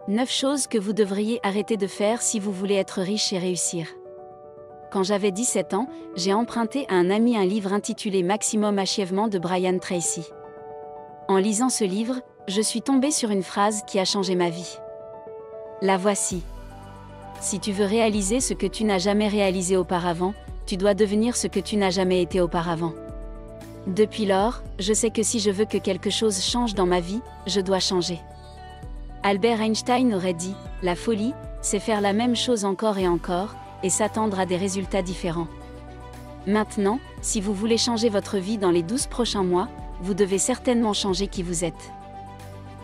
9 choses que vous devriez arrêter de faire si vous voulez être riche et réussir. Quand j'avais 17 ans, j'ai emprunté à un ami un livre intitulé Maximum Achievement de Brian Tracy. En lisant ce livre, je suis tombée sur une phrase qui a changé ma vie. La voici. Si tu veux réaliser ce que tu n'as jamais réalisé auparavant, tu dois devenir ce que tu n'as jamais été auparavant. Depuis lors, je sais que si je veux que quelque chose change dans ma vie, je dois changer. Albert Einstein aurait dit, la folie, c'est faire la même chose encore et encore, et s'attendre à des résultats différents. Maintenant, si vous voulez changer votre vie dans les 12 prochains mois, vous devez certainement changer qui vous êtes.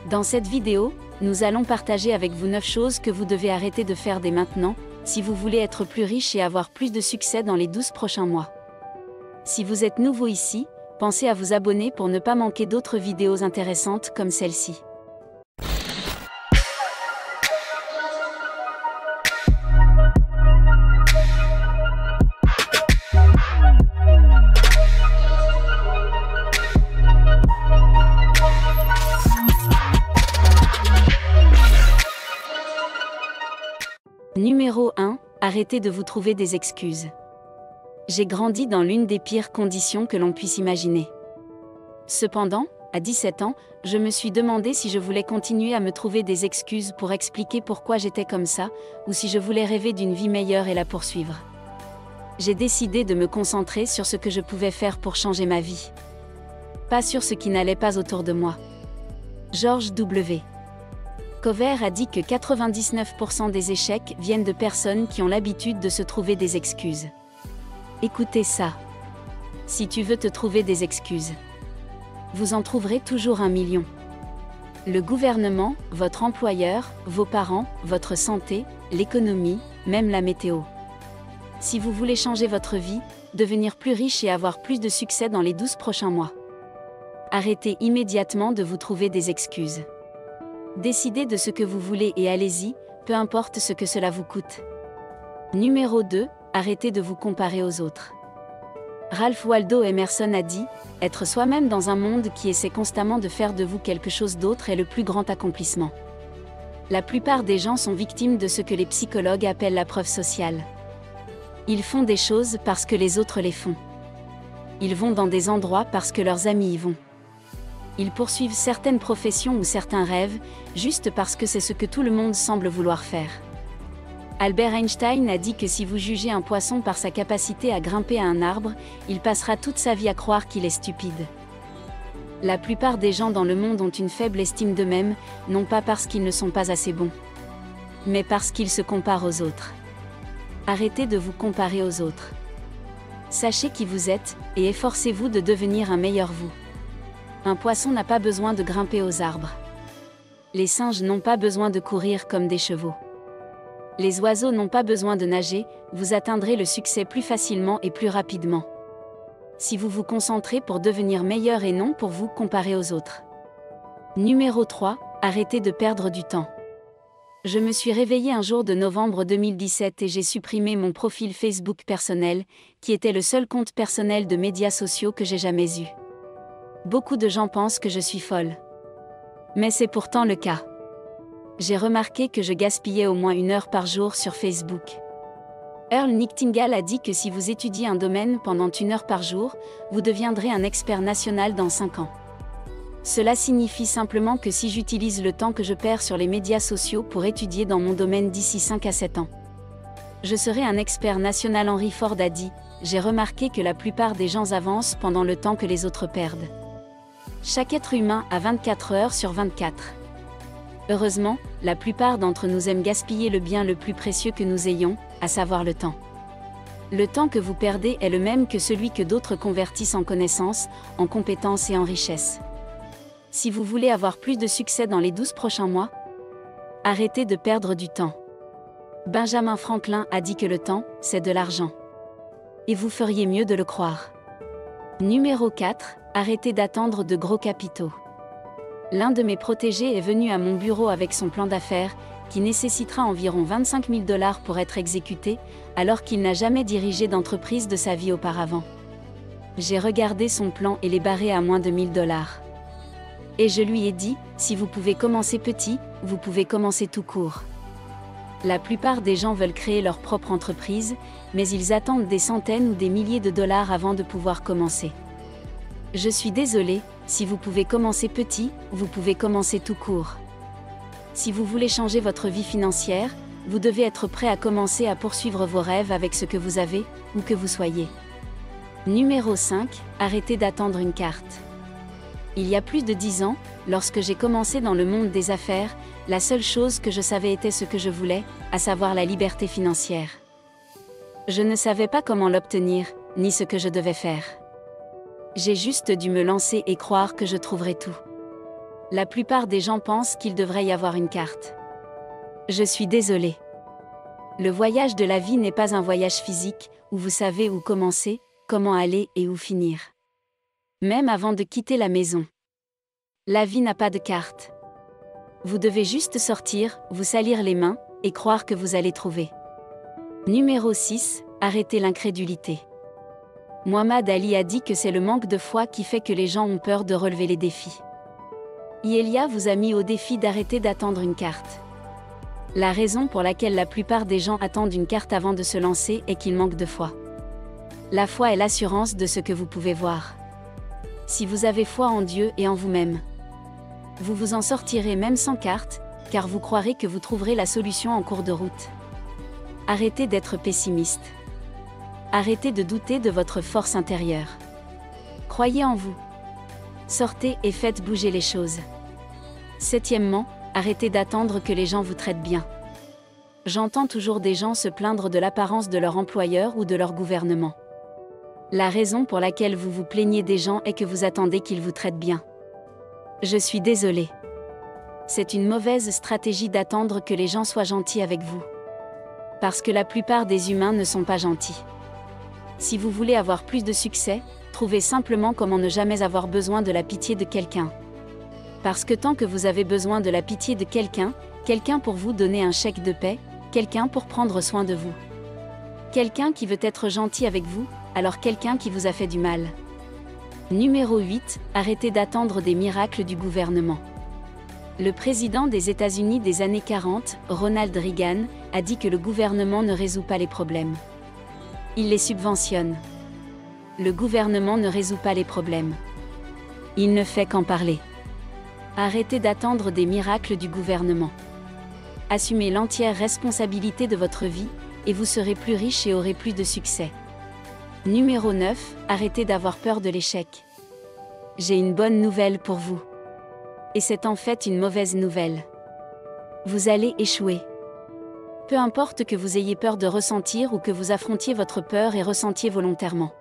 Dans cette vidéo, nous allons partager avec vous 9 choses que vous devez arrêter de faire dès maintenant, si vous voulez être plus riche et avoir plus de succès dans les 12 prochains mois. Si vous êtes nouveau ici, pensez à vous abonner pour ne pas manquer d'autres vidéos intéressantes comme celle-ci. Numéro 1. Arrêtez de vous trouver des excuses. J'ai grandi dans l'une des pires conditions que l'on puisse imaginer. Cependant, à 17 ans, je me suis demandé si je voulais continuer à me trouver des excuses pour expliquer pourquoi j'étais comme ça, ou si je voulais rêver d'une vie meilleure et la poursuivre. J'ai décidé de me concentrer sur ce que je pouvais faire pour changer ma vie. Pas sur ce qui n'allait pas autour de moi. George W. Cover a dit que 99% des échecs viennent de personnes qui ont l'habitude de se trouver des excuses. Écoutez ça. Si tu veux te trouver des excuses, vous en trouverez toujours 1 million. Le gouvernement, votre employeur, vos parents, votre santé, l'économie, même la météo. Si vous voulez changer votre vie, devenir plus riche et avoir plus de succès dans les 12 prochains mois, arrêtez immédiatement de vous trouver des excuses. Décidez de ce que vous voulez et allez-y, peu importe ce que cela vous coûte. Numéro 2. Arrêtez de vous comparer aux autres. Ralph Waldo Emerson a dit « Être soi-même dans un monde qui essaie constamment de faire de vous quelque chose d'autre est le plus grand accomplissement. » La plupart des gens sont victimes de ce que les psychologues appellent la preuve sociale. Ils font des choses parce que les autres les font. Ils vont dans des endroits parce que leurs amis y vont. Ils poursuivent certaines professions ou certains rêves, juste parce que c'est ce que tout le monde semble vouloir faire. Albert Einstein a dit que si vous jugez un poisson par sa capacité à grimper à un arbre, il passera toute sa vie à croire qu'il est stupide. La plupart des gens dans le monde ont une faible estime d'eux-mêmes, non pas parce qu'ils ne sont pas assez bons, mais parce qu'ils se comparent aux autres. Arrêtez de vous comparer aux autres. Sachez qui vous êtes, et efforcez-vous de devenir un meilleur vous. Un poisson n'a pas besoin de grimper aux arbres. Les singes n'ont pas besoin de courir comme des chevaux. Les oiseaux n'ont pas besoin de nager, vous atteindrez le succès plus facilement et plus rapidement. Si vous vous concentrez pour devenir meilleur et non pour vous comparer aux autres. Numéro 3. Arrêtez de perdre du temps. Je me suis réveillée un jour de novembre 2017 et j'ai supprimé mon profil Facebook personnel, qui était le seul compte personnel de médias sociaux que j'ai jamais eu. Beaucoup de gens pensent que je suis folle. Mais c'est pourtant le cas. J'ai remarqué que je gaspillais au moins 1 heure par jour sur Facebook. Earl Nightingale a dit que si vous étudiez un domaine pendant 1 heure par jour, vous deviendrez un expert national dans 5 ans. Cela signifie simplement que si j'utilise le temps que je perds sur les médias sociaux pour étudier dans mon domaine d'ici 5 à 7 ans, je serai un expert national. Henry Ford a dit « J'ai remarqué que la plupart des gens avancent pendant le temps que les autres perdent. » Chaque être humain a 24 heures sur 24. Heureusement, la plupart d'entre nous aiment gaspiller le bien le plus précieux que nous ayons, à savoir le temps. Le temps que vous perdez est le même que celui que d'autres convertissent en connaissances, en compétences et en richesses. Si vous voulez avoir plus de succès dans les 12 prochains mois, arrêtez de perdre du temps. Benjamin Franklin a dit que le temps, c'est de l'argent. Et vous feriez mieux de le croire. Numéro 4. Arrêtez d'attendre de gros capitaux. L'un de mes protégés est venu à mon bureau avec son plan d'affaires, qui nécessitera environ 25 000 $ pour être exécuté, alors qu'il n'a jamais dirigé d'entreprise de sa vie auparavant. J'ai regardé son plan et l'ai barré à moins de 1 000 $. Et je lui ai dit, si vous pouvez commencer petit, vous pouvez commencer tout court. La plupart des gens veulent créer leur propre entreprise, mais ils attendent des centaines ou des milliers de dollars avant de pouvoir commencer. Je suis désolé, si vous pouvez commencer petit, vous pouvez commencer tout court. Si vous voulez changer votre vie financière, vous devez être prêt à commencer à poursuivre vos rêves avec ce que vous avez, où que vous soyez. Numéro 5, arrêtez d'attendre une carte. Il y a plus de 10 ans, lorsque j'ai commencé dans le monde des affaires, la seule chose que je savais était ce que je voulais, à savoir la liberté financière. Je ne savais pas comment l'obtenir, ni ce que je devais faire. J'ai juste dû me lancer et croire que je trouverais tout. La plupart des gens pensent qu'il devrait y avoir une carte. Je suis désolée. Le voyage de la vie n'est pas un voyage physique, où vous savez où commencer, comment aller et où finir. Même avant de quitter la maison. La vie n'a pas de carte. Vous devez juste sortir, vous salir les mains, et croire que vous allez trouver. Numéro 6, arrêtez l'incrédulité. Muhammad Ali a dit que c'est le manque de foi qui fait que les gens ont peur de relever les défis. Ielia vous a mis au défi d'arrêter d'attendre une carte. La raison pour laquelle la plupart des gens attendent une carte avant de se lancer est qu'ils manquent de foi. La foi est l'assurance de ce que vous pouvez voir. Si vous avez foi en Dieu et en vous-même, vous vous en sortirez même sans carte, car vous croirez que vous trouverez la solution en cours de route. Arrêtez d'être pessimiste. Arrêtez de douter de votre force intérieure. Croyez en vous. Sortez et faites bouger les choses. Septièmement, arrêtez d'attendre que les gens vous traitent bien. J'entends toujours des gens se plaindre de l'apparence de leur employeur ou de leur gouvernement. La raison pour laquelle vous vous plaignez des gens est que vous attendez qu'ils vous traitent bien. Je suis désolée. C'est une mauvaise stratégie d'attendre que les gens soient gentils avec vous. Parce que la plupart des humains ne sont pas gentils. Si vous voulez avoir plus de succès, trouvez simplement comment ne jamais avoir besoin de la pitié de quelqu'un. Parce que tant que vous avez besoin de la pitié de quelqu'un, quelqu'un pour vous donner un chèque de paie, quelqu'un pour prendre soin de vous. Quelqu'un qui veut être gentil avec vous, alors quelqu'un qui vous a fait du mal. Numéro 8, arrêtez d'attendre des miracles du gouvernement. Le président des États-Unis des années 40, Ronald Reagan, a dit que le gouvernement ne résout pas les problèmes. Il les subventionne. Le gouvernement ne résout pas les problèmes. Il ne fait qu'en parler. Arrêtez d'attendre des miracles du gouvernement. Assumez l'entière responsabilité de votre vie, et vous serez plus riche et aurez plus de succès. Numéro 9, arrêtez d'avoir peur de l'échec. J'ai une bonne nouvelle pour vous. Et c'est en fait une mauvaise nouvelle. Vous allez échouer. Peu importe que vous ayez peur de ressentir ou que vous affrontiez votre peur et ressentiez volontairement.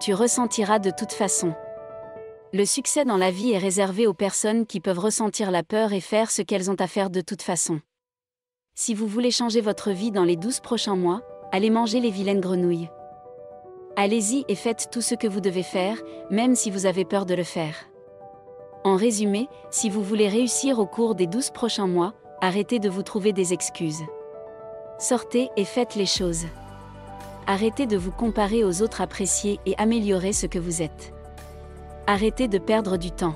Tu ressentiras de toute façon. Le succès dans la vie est réservé aux personnes qui peuvent ressentir la peur et faire ce qu'elles ont à faire de toute façon. Si vous voulez changer votre vie dans les 12 prochains mois, allez manger les vilaines grenouilles. Allez-y et faites tout ce que vous devez faire, même si vous avez peur de le faire. En résumé, si vous voulez réussir au cours des 12 prochains mois, arrêtez de vous trouver des excuses. Sortez et faites les choses. Arrêtez de vous comparer aux autres, appréciez et améliorez ce que vous êtes. Arrêtez de perdre du temps.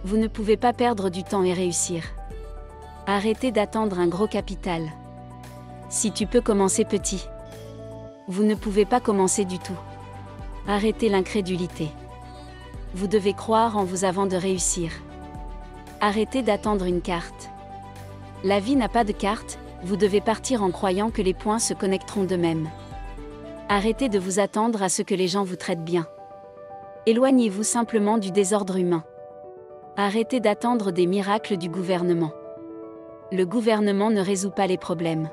Vous ne pouvez pas perdre du temps et réussir. Arrêtez d'attendre un gros capital. Si tu peux commencer petit. Vous ne pouvez pas commencer du tout. Arrêtez l'incrédulité. Vous devez croire en vous avant de réussir. Arrêtez d'attendre une carte. La vie n'a pas de carte, vous devez partir en croyant que les points se connecteront d'eux-mêmes. Arrêtez de vous attendre à ce que les gens vous traitent bien. Éloignez-vous simplement du désordre humain. Arrêtez d'attendre des miracles du gouvernement. Le gouvernement ne résout pas les problèmes.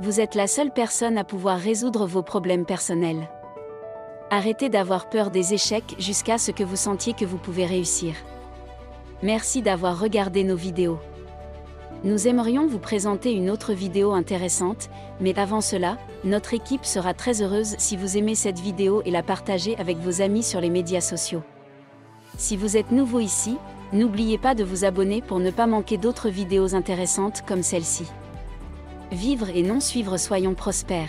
Vous êtes la seule personne à pouvoir résoudre vos problèmes personnels. Arrêtez d'avoir peur des échecs jusqu'à ce que vous sentiez que vous pouvez réussir. Merci d'avoir regardé nos vidéos. Nous aimerions vous présenter une autre vidéo intéressante, mais avant cela, notre équipe sera très heureuse si vous aimez cette vidéo et la partagez avec vos amis sur les médias sociaux. Si vous êtes nouveau ici, n'oubliez pas de vous abonner pour ne pas manquer d'autres vidéos intéressantes comme celle-ci. Vivre et non suivre, soyons prospères.